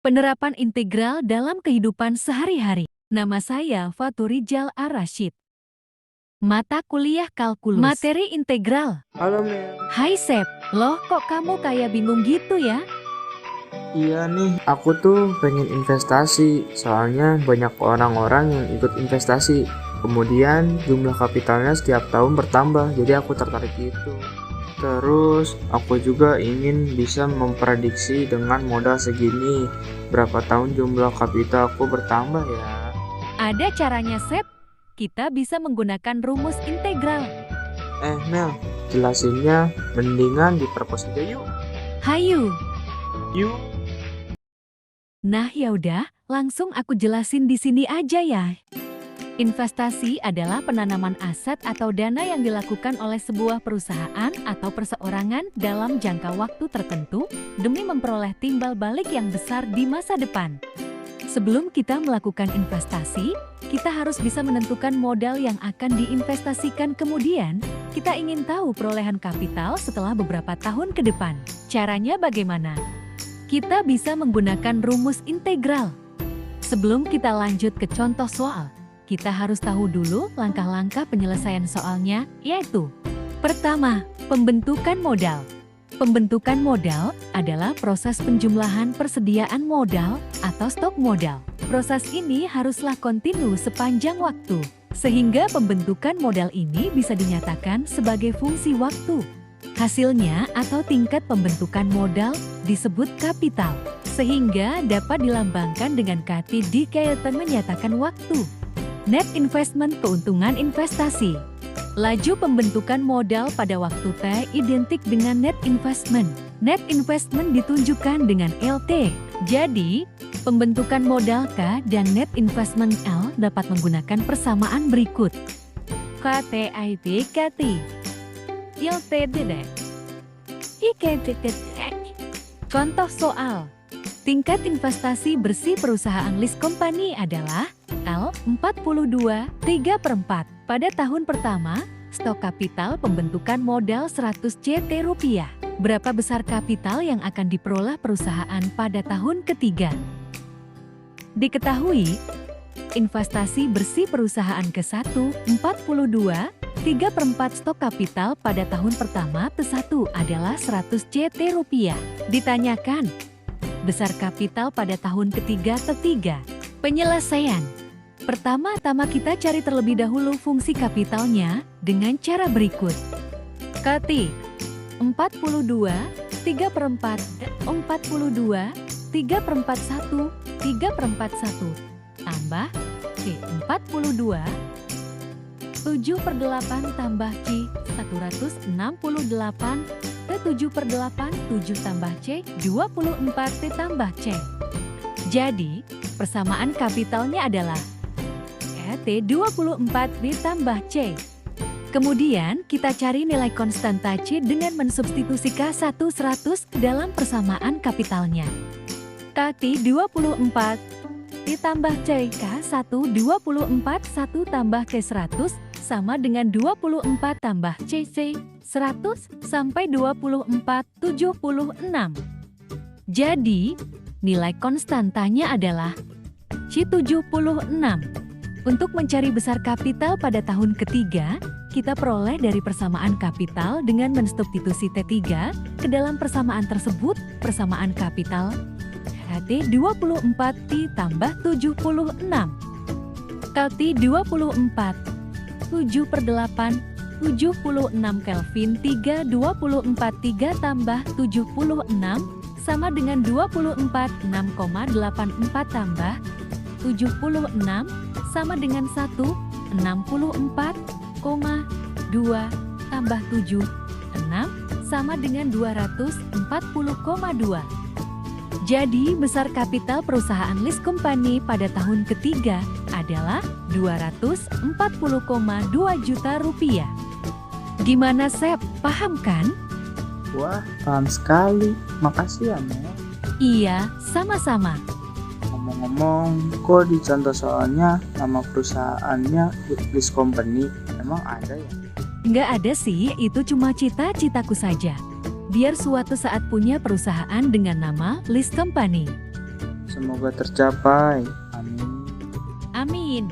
Penerapan integral dalam kehidupan sehari-hari. Nama saya Faturijal Ar-Rasyid. Mata kuliah kalkulus. Materi integral. Halo Mel. Hai Sep, loh kok kamu kayak bingung gitu ya? Iya nih, aku tuh pengen investasi. Soalnya banyak orang-orang yang ikut investasi. Kemudian jumlah kapitalnya setiap tahun bertambah, jadi aku tertarik itu. Terus aku juga ingin bisa memprediksi dengan modal segini berapa tahun jumlah kapital aku bertambah ya. Ada caranya Sep. Kita bisa menggunakan rumus integral. Mel, jelasinnya mendingan diperpos aja yuk. Hayu. Yuk. Nah yaudah, langsung aku jelasin di sini aja ya. Investasi adalah penanaman aset atau dana yang dilakukan oleh sebuah perusahaan atau perseorangan dalam jangka waktu tertentu demi memperoleh timbal balik yang besar di masa depan. Sebelum kita melakukan investasi, kita harus bisa menentukan modal yang akan diinvestasikan. Kemudian, kita ingin tahu perolehan kapital setelah beberapa tahun ke depan. Caranya bagaimana? Kita bisa menggunakan rumus integral. Sebelum kita lanjut ke contoh soal, kita harus tahu dulu langkah-langkah penyelesaian soalnya, yaitu: pertama, pembentukan modal. Pembentukan modal adalah proses penjumlahan persediaan modal atau stok modal. Proses ini haruslah kontinu sepanjang waktu, sehingga pembentukan modal ini bisa dinyatakan sebagai fungsi waktu. Hasilnya atau tingkat pembentukan modal disebut kapital, sehingga dapat dilambangkan dengan kata di kaitan menyatakan waktu. Net investment, keuntungan investasi. Laju pembentukan modal pada waktu T identik dengan net investment. Net investment ditunjukkan dengan LT. Jadi, pembentukan modal K dan net investment L dapat menggunakan persamaan berikut. KTIT KT LTD IKTT. Contoh soal. Tingkat investasi bersih perusahaan list company adalah L42 3/4. Pada tahun pertama, stok kapital pembentukan modal 100 JT rupiah. Berapa besar kapital yang akan diperoleh perusahaan pada tahun ketiga? Diketahui, investasi bersih perusahaan ke-1 42 3/4 stok kapital pada tahun pertama T1 adalah 100 JT rupiah. Ditanyakan, besar kapital pada tahun ketiga T3. Penyelesaian. Pertama-tama kita cari terlebih dahulu fungsi kapitalnya dengan cara berikut. KT 42 3/4 42 3/4 1 3/4 1 tambah C 42 7/8 tambah C 168 T7/8 7 tambah C 24 T tambah C. Jadi, persamaan kapitalnya adalah T24 ditambah C. Kemudian, kita cari nilai konstanta C dengan mensubstitusi K1 100 dalam persamaan kapitalnya. KT 24 ditambah C K1 24 1 tambah C 100 sama dengan 24 tambah CC 100 sampai 24 76. Jadi, nilai konstantanya adalah C76. Untuk mencari besar kapital pada tahun ketiga, kita peroleh dari persamaan kapital dengan mensubstitusi T3 ke dalam persamaan tersebut, persamaan kapital T24 ditambah 76. KT 24 7/8 76 Kelvin 3 24 3 tambah 76 sama dengan 24 6,84 tambah 76 sama dengan 1 64,2 tambah 7 6 sama dengan 240,2. Jadi besar kapital perusahaan list company pada tahun ketiga adalah 240,2 juta rupiah. Gimana Sep, paham kan? Wah, paham sekali. Makasih ya Mel. Iya, sama-sama. Ngomong-ngomong, kok di contoh soalnya nama perusahaannya list company? Emang ada ya? Nggak ada sih, itu cuma cita-citaku saja. Biar suatu saat punya perusahaan dengan nama list company. Semoga tercapai. Amin. Amin.